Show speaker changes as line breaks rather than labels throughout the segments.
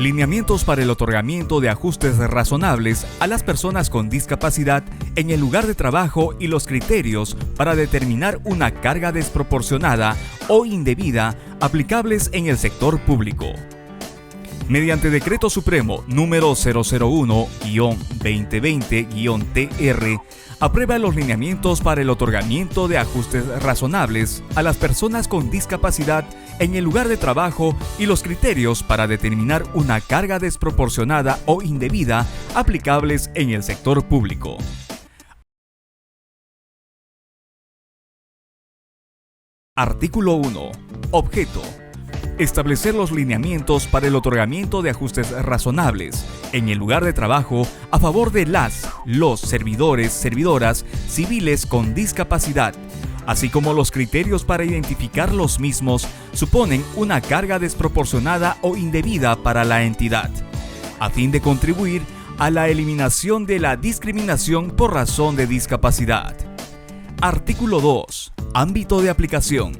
Lineamientos para el otorgamiento de ajustes razonables a las personas con discapacidad en el lugar de trabajo y los criterios para determinar una carga desproporcionada o indebida aplicables en el sector público. Mediante Decreto Supremo número 001-2020-TR, aprueba los lineamientos para el otorgamiento de ajustes razonables a las personas con discapacidad en el lugar de trabajo y los criterios para determinar una carga desproporcionada o indebida aplicables en el sector público. Artículo 1. Objeto: establecer los lineamientos para el otorgamiento de ajustes razonables en el lugar de trabajo a favor de los servidoras civiles con discapacidad, así como los criterios para identificar los mismos suponen una carga desproporcionada o indebida para la entidad, a fin de contribuir a la eliminación de la discriminación por razón de discapacidad. Artículo 2. Ámbito de aplicación.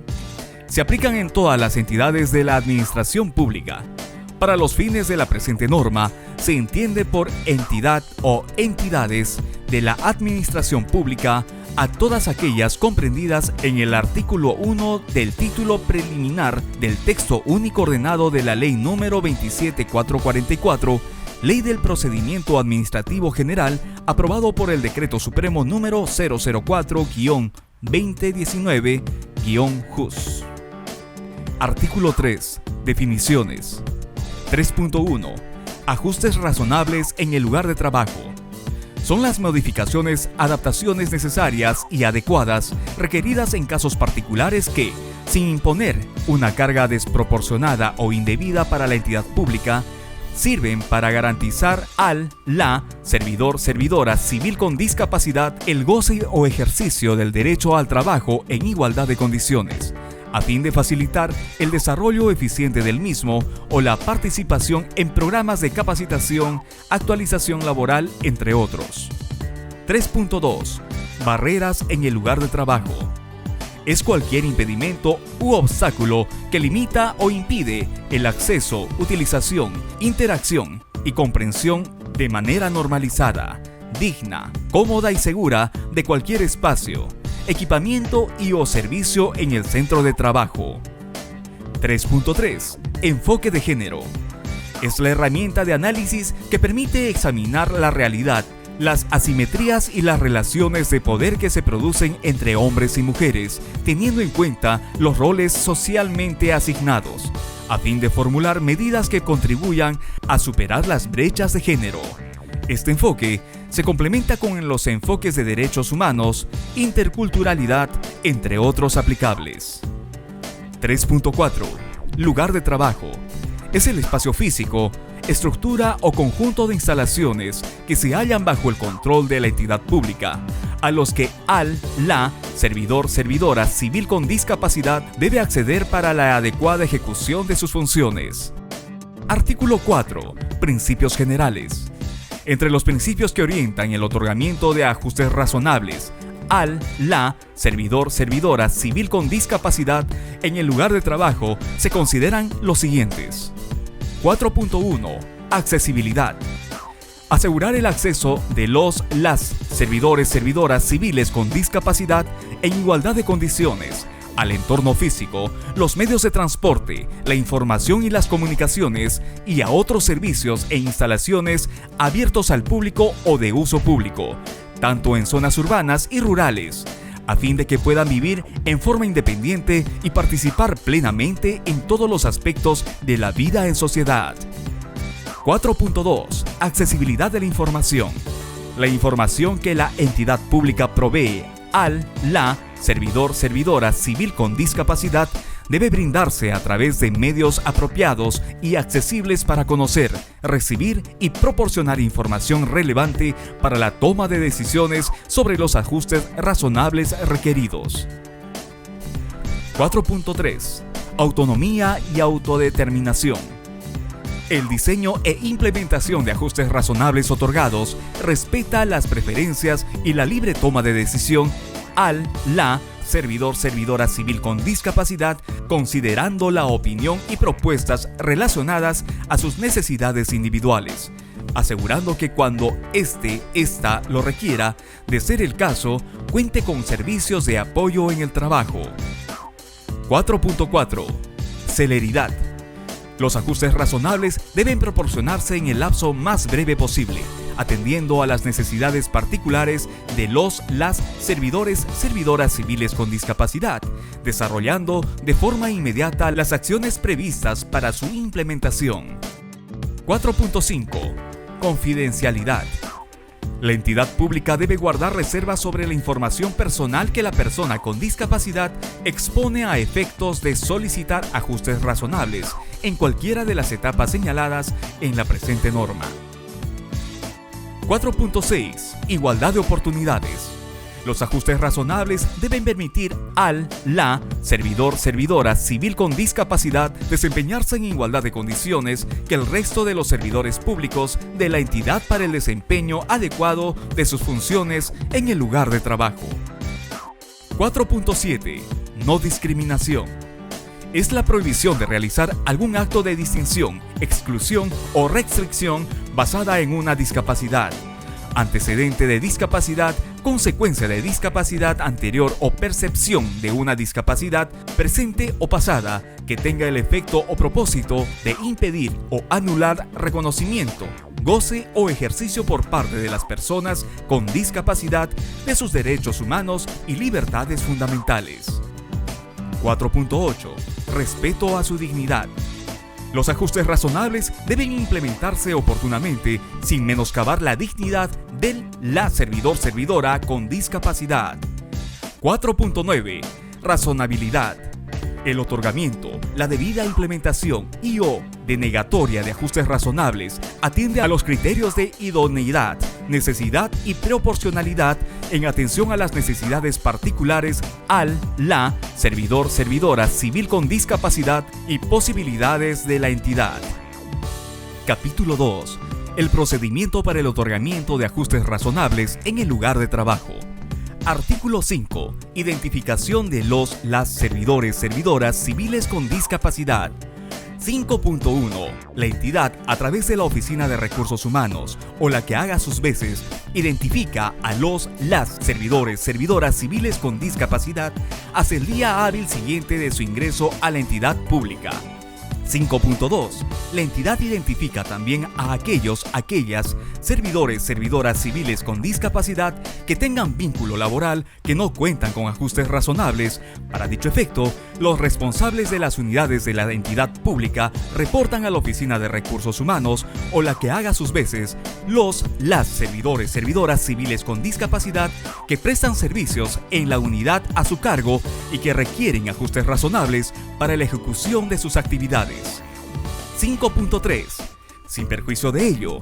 Se aplican en todas las entidades de la administración pública. Para los fines de la presente norma, se entiende por entidad o entidades de la administración pública a todas aquellas comprendidas en el artículo 1 del título preliminar del texto único ordenado de la Ley número 27444, Ley del Procedimiento Administrativo General, aprobado por el Decreto Supremo número 004-2019-JUS. Artículo 3. Definiciones. 3.1. Ajustes razonables en el lugar de trabajo. Son las modificaciones, adaptaciones necesarias y adecuadas requeridas en casos particulares que, sin imponer una carga desproporcionada o indebida para la entidad pública, sirven para garantizar la servidora civil con discapacidad el goce o ejercicio del derecho al trabajo en igualdad de condiciones, a fin de facilitar el desarrollo eficiente del mismo o la participación en programas de capacitación, actualización laboral, entre otros. 3.2. Barreras en el lugar de trabajo. Es cualquier impedimento u obstáculo que limita o impide el acceso, utilización, interacción y comprensión de manera normalizada, digna, cómoda y segura de cualquier espacio, equipamiento y o servicio en el centro de trabajo. 3.3. Enfoque de género. Es la herramienta de análisis que permite examinar la realidad, las asimetrías y las relaciones de poder que se producen entre hombres y mujeres, teniendo en cuenta los roles socialmente asignados, a fin de formular medidas que contribuyan a superar las brechas de género. Este enfoque se complementa con los enfoques de derechos humanos, interculturalidad, entre otros aplicables. 3.4. Lugar de trabajo. Es el espacio físico, estructura o conjunto de instalaciones que se hallan bajo el control de la entidad pública, a los que la servidora civil con discapacidad debe acceder para la adecuada ejecución de sus funciones. Artículo 4. Principios generales. Entre los principios que orientan el otorgamiento de ajustes razonables la servidora civil con discapacidad en el lugar de trabajo se consideran los siguientes. 4.1. Accesibilidad. Asegurar el acceso de las servidoras civiles con discapacidad en igualdad de condiciones al entorno físico, los medios de transporte, la información y las comunicaciones y a otros servicios e instalaciones abiertos al público o de uso público, tanto en zonas urbanas y rurales, a fin de que puedan vivir en forma independiente y participar plenamente en todos los aspectos de la vida en sociedad. 4.2. Accesibilidad de la información. La información que la entidad pública provee la servidora civil con discapacidad debe brindarse a través de medios apropiados y accesibles para conocer, recibir y proporcionar información relevante para la toma de decisiones sobre los ajustes razonables requeridos. 4.3. Autonomía y autodeterminación. El diseño e implementación de ajustes razonables otorgados respeta las preferencias y la libre toma de decisión la servidor, servidora civil con discapacidad, considerando la opinión y propuestas relacionadas a sus necesidades individuales, asegurando que cuando ésta lo requiera, de ser el caso, cuente con servicios de apoyo en el trabajo. 4.4. Celeridad. Los ajustes razonables deben proporcionarse en el lapso más breve posible, atendiendo a las necesidades particulares de las servidores, servidoras civiles con discapacidad, desarrollando de forma inmediata las acciones previstas para su implementación. 4.5. Confidencialidad. La entidad pública debe guardar reservas sobre la información personal que la persona con discapacidad expone a efectos de solicitar ajustes razonables en cualquiera de las etapas señaladas en la presente norma. 4.6. Igualdad de oportunidades. Los ajustes razonables deben permitir la servidor, servidora civil con discapacidad desempeñarse en igualdad de condiciones que el resto de los servidores públicos de la entidad para el desempeño adecuado de sus funciones en el lugar de trabajo. 4.7. No discriminación. Es la prohibición de realizar algún acto de distinción, exclusión o restricción basada en una discapacidad, antecedente de discapacidad, consecuencia de discapacidad anterior o percepción de una discapacidad presente o pasada que tenga el efecto o propósito de impedir o anular reconocimiento, goce o ejercicio por parte de las personas con discapacidad de sus derechos humanos y libertades fundamentales. 4.8. Respeto a su dignidad. Los ajustes razonables deben implementarse oportunamente sin menoscabar la dignidad de la servidor-servidora con discapacidad. 4.9. Razonabilidad. El otorgamiento, la debida implementación y/o denegatoria de ajustes razonables atiende a los criterios de idoneidad, necesidad y proporcionalidad en atención a las necesidades particulares la servidor-servidora civil con discapacidad y posibilidades de la entidad. Capítulo 2. El procedimiento para el otorgamiento de ajustes razonables en el lugar de trabajo. Artículo 5. Identificación de las servidores, servidoras civiles con discapacidad. 5.1. La entidad, a través de la Oficina de Recursos Humanos o la que haga sus veces, identifica a las servidores, servidoras civiles con discapacidad hasta el día hábil siguiente de su ingreso a la entidad pública. 5.2. La entidad identifica también a aquellas servidores, servidoras civiles con discapacidad que tengan vínculo laboral que no cuentan con ajustes razonables. Para dicho efecto, los responsables de las unidades de la entidad pública reportan a la Oficina de Recursos Humanos o la que haga sus veces las servidores, servidoras civiles con discapacidad que prestan servicios en la unidad a su cargo y que requieren ajustes razonables para la ejecución de sus actividades. 5.3. Sin perjuicio de ello,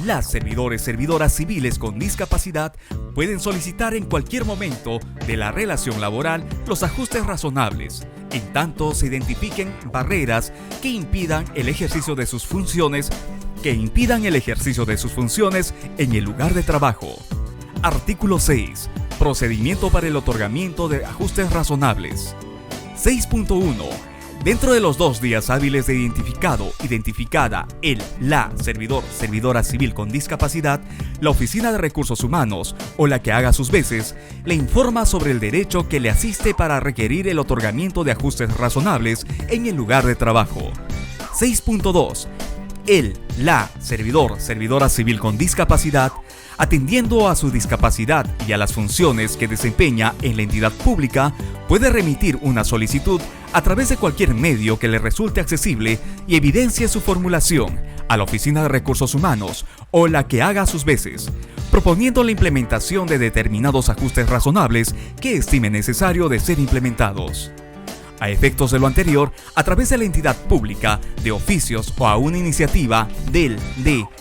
las servidores, servidoras civiles con discapacidad pueden solicitar en cualquier momento de la relación laboral los ajustes razonables, en tanto se identifiquen barreras que impidan el ejercicio de sus funciones en el lugar de trabajo. Artículo 6. Procedimiento para el otorgamiento de ajustes razonables. 6.1. Dentro de los 2 días hábiles de identificada la servidora civil con discapacidad, la Oficina de Recursos Humanos o la que haga sus veces le informa sobre el derecho que le asiste para requerir el otorgamiento de ajustes razonables en el lugar de trabajo. 6.2. La servidora civil con discapacidad, atendiendo a su discapacidad y a las funciones que desempeña en la entidad pública, puede remitir una solicitud a través de cualquier medio que le resulte accesible y evidencie su formulación a la Oficina de Recursos Humanos o la que haga sus veces, proponiendo la implementación de determinados ajustes razonables que estime necesario de ser implementados. A efectos de lo anterior, a través de la entidad pública, de oficios o a una iniciativa de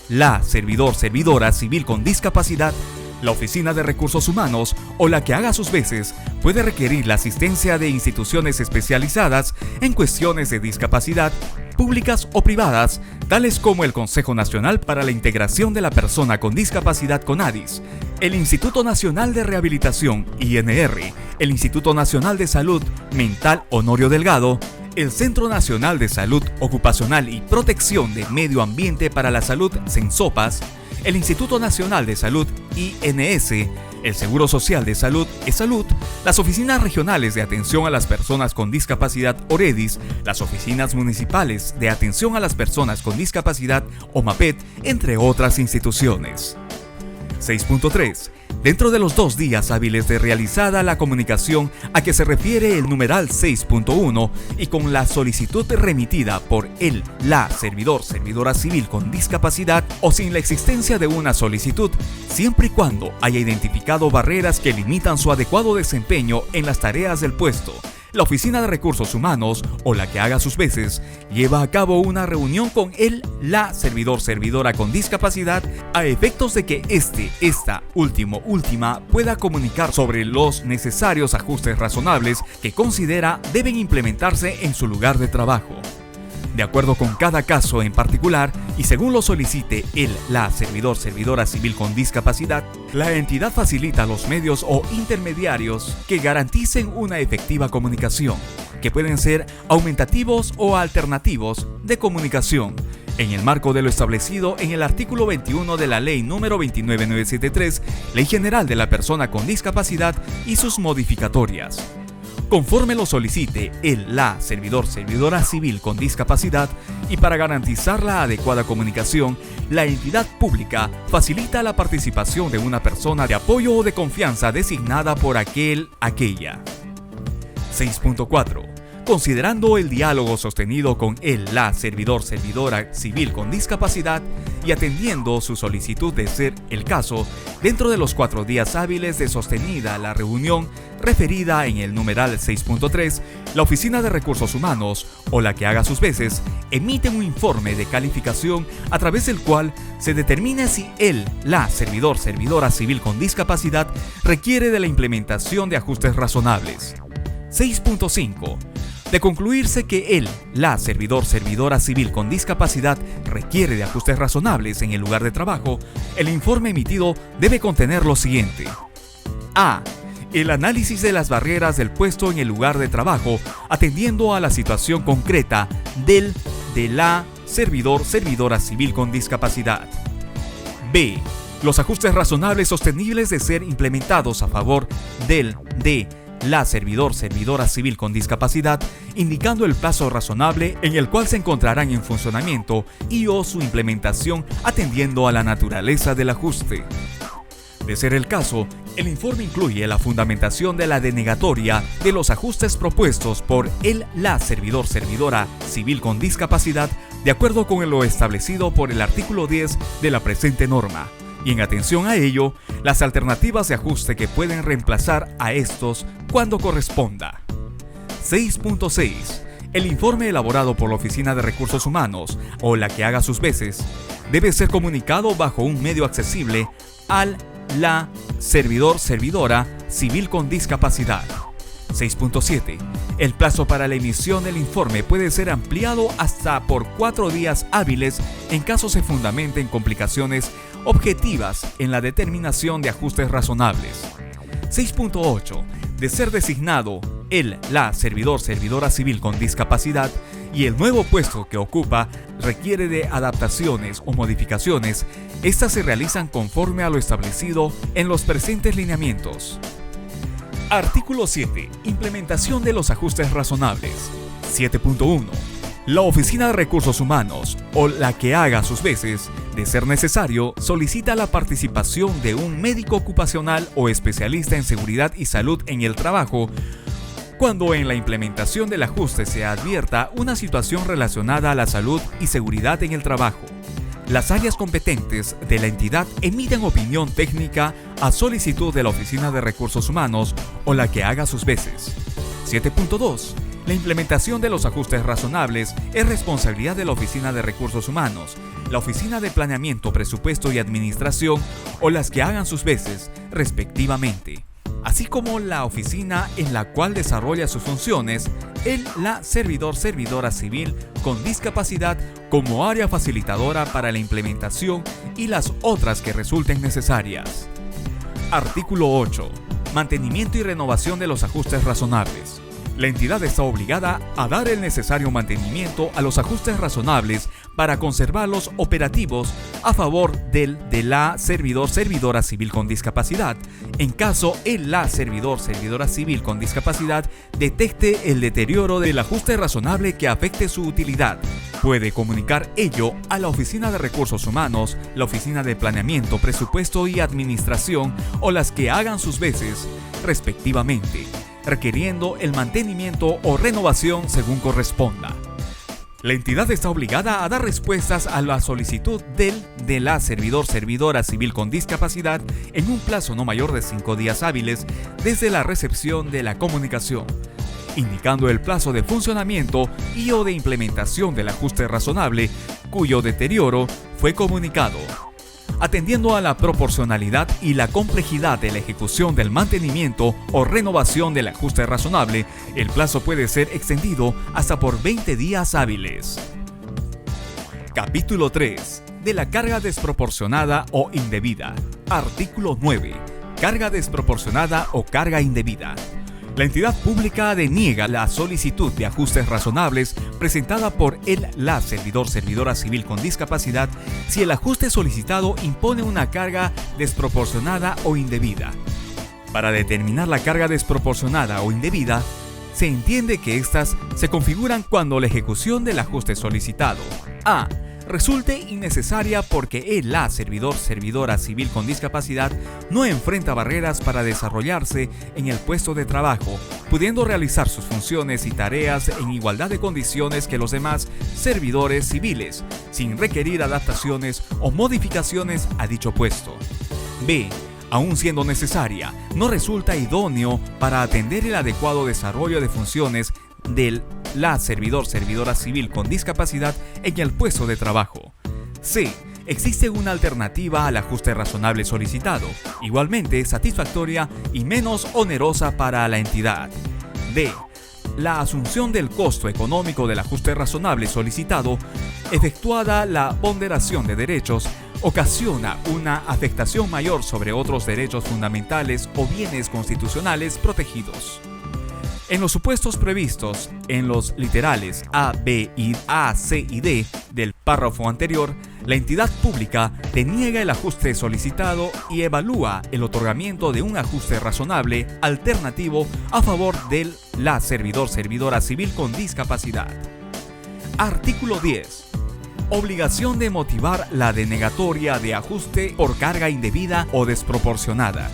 la servidora civil con discapacidad, la Oficina de Recursos Humanos o la que haga sus veces puede requerir la asistencia de instituciones especializadas en cuestiones de discapacidad públicas o privadas, tales como el Consejo Nacional para la Integración de la Persona con Discapacidad CONADIS, el Instituto Nacional de Rehabilitación INR, el Instituto Nacional de Salud Mental Honorio Delgado, el Centro Nacional de Salud Ocupacional y Protección de Medio Ambiente para la Salud CENSOPAS, el Instituto Nacional de Salud INS, el Seguro Social de Salud ESalud, las oficinas regionales de atención a las personas con discapacidad OREDIS, las oficinas municipales de atención a las personas con discapacidad OMAPET, entre otras instituciones. 6.3. Dentro de los 2 días hábiles de realizada la comunicación a que se refiere el numeral 6.1 y con la solicitud remitida por la servidora civil con discapacidad o sin la existencia de una solicitud, siempre y cuando haya identificado barreras que limitan su adecuado desempeño en las tareas del puesto, la Oficina de Recursos Humanos o la que haga sus veces lleva a cabo una reunión con la servidora con discapacidad a efectos de que esta última pueda comunicar sobre los necesarios ajustes razonables que considera deben implementarse en su lugar de trabajo. De acuerdo con cada caso en particular y según lo solicite la servidora civil con discapacidad, la entidad facilita los medios o intermediarios que garanticen una efectiva comunicación, que pueden ser aumentativos o alternativos de comunicación, en el marco de lo establecido en el artículo 21 de la Ley número 29973, Ley General de la Persona con Discapacidad y sus modificatorias. Conforme lo solicite la servidora civil con discapacidad y para garantizar la adecuada comunicación, la entidad pública facilita la participación de una persona de apoyo o de confianza designada por aquella. 6.4. Considerando el diálogo sostenido con la servidora civil con discapacidad y atendiendo su solicitud de ser el caso, dentro de los 4 días hábiles de sostenida la reunión referida en el numeral 6.3, la Oficina de Recursos Humanos o la que haga sus veces emite un informe de calificación a través del cual se determina si la servidora civil con discapacidad requiere de la implementación de ajustes razonables. 6.5. De concluirse que la servidora civil con discapacidad requiere de ajustes razonables en el lugar de trabajo, el informe emitido debe contener lo siguiente. A. El análisis de las barreras del puesto en el lugar de trabajo, atendiendo a la situación concreta de la servidora civil con discapacidad. B. Los ajustes razonables sostenibles de ser implementados a favor de la servidora civil con discapacidad, indicando el plazo razonable en el cual se encontrarán en funcionamiento y o su implementación atendiendo a la naturaleza del ajuste. De ser el caso, el informe incluye la fundamentación de la denegatoria de los ajustes propuestos por la servidora civil con discapacidad de acuerdo con lo establecido por el artículo 10 de la presente norma. Y en atención a ello, las alternativas de ajuste que pueden reemplazar a estos cuando corresponda. 6.6. El informe elaborado por la Oficina de Recursos Humanos o la que haga sus veces debe ser comunicado bajo un medio accesible la servidora civil con discapacidad. 6.7. El plazo para la emisión del informe puede ser ampliado hasta por 4 días hábiles en caso se fundamenten complicaciones objetivas en la determinación de ajustes razonables. 6.8. De ser designado la servidora civil con discapacidad y el nuevo puesto que ocupa requiere de adaptaciones o modificaciones, estas se realizan conforme a lo establecido en los presentes lineamientos. Artículo 7. Implementación de los ajustes razonables. 7.1. La Oficina de Recursos Humanos, o la que haga sus veces, de ser necesario, solicita la participación de un médico ocupacional o especialista en seguridad y salud en el trabajo cuando en la implementación del ajuste se advierta una situación relacionada a la salud y seguridad en el trabajo. Las áreas competentes de la entidad emiten opinión técnica a solicitud de la Oficina de Recursos Humanos o la que haga sus veces. 7.2. La implementación de los ajustes razonables es responsabilidad de la Oficina de Recursos Humanos, la Oficina de Planeamiento, Presupuesto y Administración o las que hagan sus veces, respectivamente. así como la oficina en la cual desarrolla sus funciones, la servidora civil con discapacidad como área facilitadora para la implementación y las otras que resulten necesarias. Artículo 8. Mantenimiento y renovación de los ajustes razonables. La entidad está obligada a dar el necesario mantenimiento a los ajustes razonables para conservarlos operativos a favor de la servidora civil con discapacidad, en caso la servidora civil con discapacidad detecte el deterioro del ajuste razonable que afecte su utilidad. Puede comunicar ello a la Oficina de Recursos Humanos, la Oficina de Planeamiento, Presupuesto y Administración o las que hagan sus veces, respectivamente, requiriendo el mantenimiento o renovación según corresponda. La entidad está obligada a dar respuestas a la solicitud de la servidora civil con discapacidad en un plazo no mayor de 5 días hábiles desde la recepción de la comunicación, indicando el plazo de funcionamiento y o de implementación del ajuste razonable cuyo deterioro fue comunicado. Atendiendo a la proporcionalidad y la complejidad de la ejecución del mantenimiento o renovación del ajuste razonable, el plazo puede ser extendido hasta por 20 días hábiles. Capítulo 3. De la carga desproporcionada o indebida. Artículo 9. Carga desproporcionada o carga indebida. La entidad pública deniega la solicitud de ajustes razonables presentada por la servidora civil con discapacidad si el ajuste solicitado impone una carga desproporcionada o indebida. Para determinar la carga desproporcionada o indebida, se entiende que éstas se configuran cuando la ejecución del ajuste solicitado a. Resulte innecesaria porque la servidora civil con discapacidad no enfrenta barreras para desarrollarse en el puesto de trabajo, pudiendo realizar sus funciones y tareas en igualdad de condiciones que los demás servidores civiles, sin requerir adaptaciones o modificaciones a dicho puesto. B. Aun siendo necesaria, no resulta idóneo para atender el adecuado desarrollo de funciones de la servidora civil con discapacidad en el puesto de trabajo. C. Existe una alternativa al ajuste razonable solicitado, igualmente satisfactoria y menos onerosa para la entidad. D. La asunción del costo económico del ajuste razonable solicitado, efectuada la ponderación de derechos, ocasiona una afectación mayor sobre otros derechos fundamentales o bienes constitucionales protegidos. En los supuestos previstos en los literales A, B, A, C y D del párrafo anterior, la entidad pública deniega el ajuste solicitado y evalúa el otorgamiento de un ajuste razonable alternativo a favor de la servidora civil con discapacidad. Artículo 10. Obligación de motivar la denegatoria de ajuste por carga indebida o desproporcionada.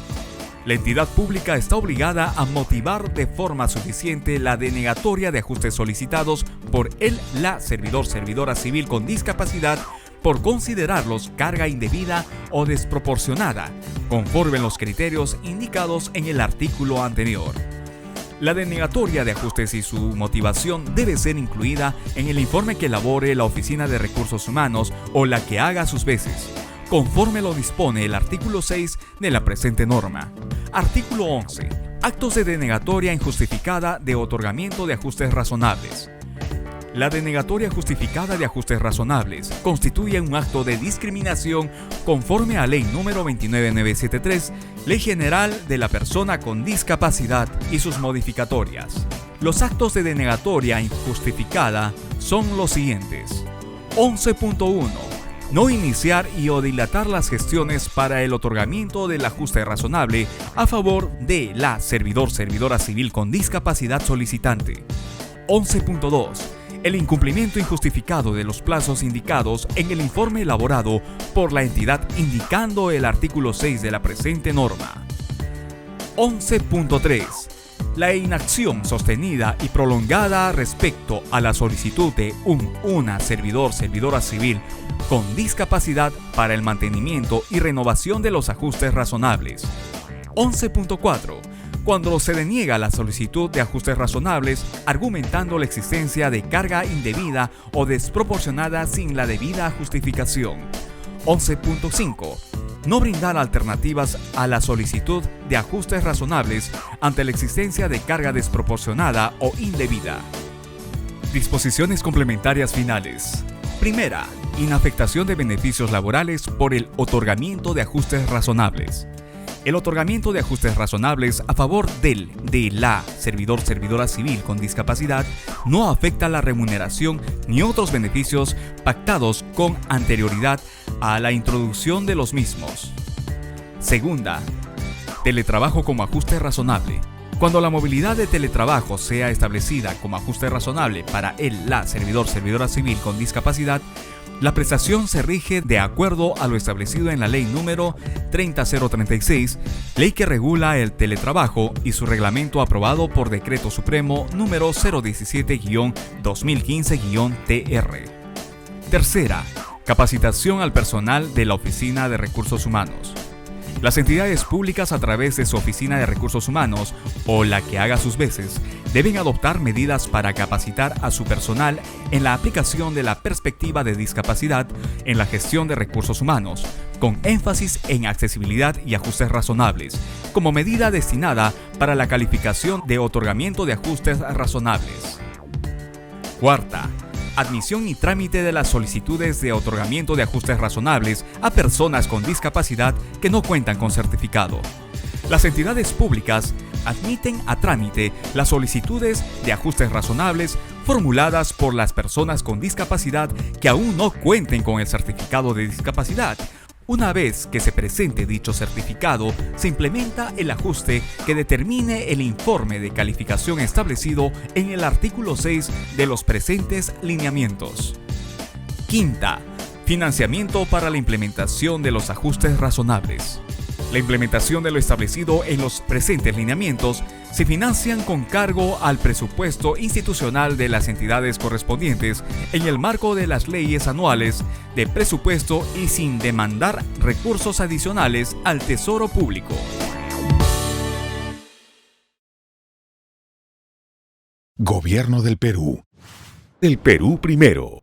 La entidad pública está obligada a motivar de forma suficiente la denegatoria de ajustes solicitados por la servidora civil con discapacidad por considerarlos carga indebida o desproporcionada, conforme a los criterios indicados en el artículo anterior. La denegatoria de ajustes y su motivación debe ser incluida en el informe que elabore la Oficina de Recursos Humanos o la que haga sus veces, conforme lo dispone el artículo 6 de la presente norma. Artículo 11. Actos de denegatoria injustificada de otorgamiento de ajustes razonables. La denegatoria justificada de ajustes razonables constituye un acto de discriminación conforme a Ley número 29973, Ley General de la Persona con Discapacidad y sus modificatorias. Los actos de denegatoria injustificada son los siguientes. 11.1. No iniciar y o dilatar las gestiones para el otorgamiento del ajuste razonable a favor de la servidora civil con discapacidad solicitante. 11.2. El incumplimiento injustificado de los plazos indicados en el informe elaborado por la entidad indicando el artículo 6 de la presente norma. 11.3. La inacción sostenida y prolongada respecto a la solicitud de una servidora civil con discapacidad para el mantenimiento y renovación de los ajustes razonables. 11.4. Cuando se deniega la solicitud de ajustes razonables, argumentando la existencia de carga indebida o desproporcionada sin la debida justificación. 11.5. no brindar alternativas a la solicitud de ajustes razonables ante la existencia de carga desproporcionada o indebida. Disposiciones complementarias finales. Primera, inafectación de beneficios laborales por el otorgamiento de ajustes razonables. El otorgamiento de ajustes razonables a favor de la servidora civil con discapacidad no afecta la remuneración ni otros beneficios pactados con anterioridad a la introducción de los mismos. Segunda, teletrabajo como ajuste razonable. Cuando la movilidad de teletrabajo sea establecida como ajuste razonable para la servidora civil con discapacidad, la prestación se rige de acuerdo a lo establecido en la Ley número 30036, ley que regula el teletrabajo, y su reglamento aprobado por Decreto Supremo número 017-2015-TR. Tercera, capacitación al personal de la Oficina de Recursos Humanos. Las entidades públicas, a través de su Oficina de Recursos Humanos o la que haga sus veces, deben adoptar medidas para capacitar a su personal en la aplicación de la perspectiva de discapacidad en la gestión de recursos humanos, con énfasis en accesibilidad y ajustes razonables, como medida destinada para la calificación de otorgamiento de ajustes razonables. Cuarta, admisión y trámite de las solicitudes de otorgamiento de ajustes razonables a personas con discapacidad que no cuentan con certificado. Las entidades públicas admiten a trámite las solicitudes de ajustes razonables formuladas por las personas con discapacidad que aún no cuenten con el certificado de discapacidad. Una vez que se presente dicho certificado, se implementa el ajuste que determine el informe de calificación establecido en el artículo 6 de los presentes lineamientos. Quinta, financiamiento para la implementación de los ajustes razonables. La implementación de lo establecido en los presentes lineamientos se financian con cargo al presupuesto institucional de las entidades correspondientes en el marco de las leyes anuales de presupuesto y sin demandar recursos adicionales al Tesoro Público.
Gobierno del Perú. El Perú primero.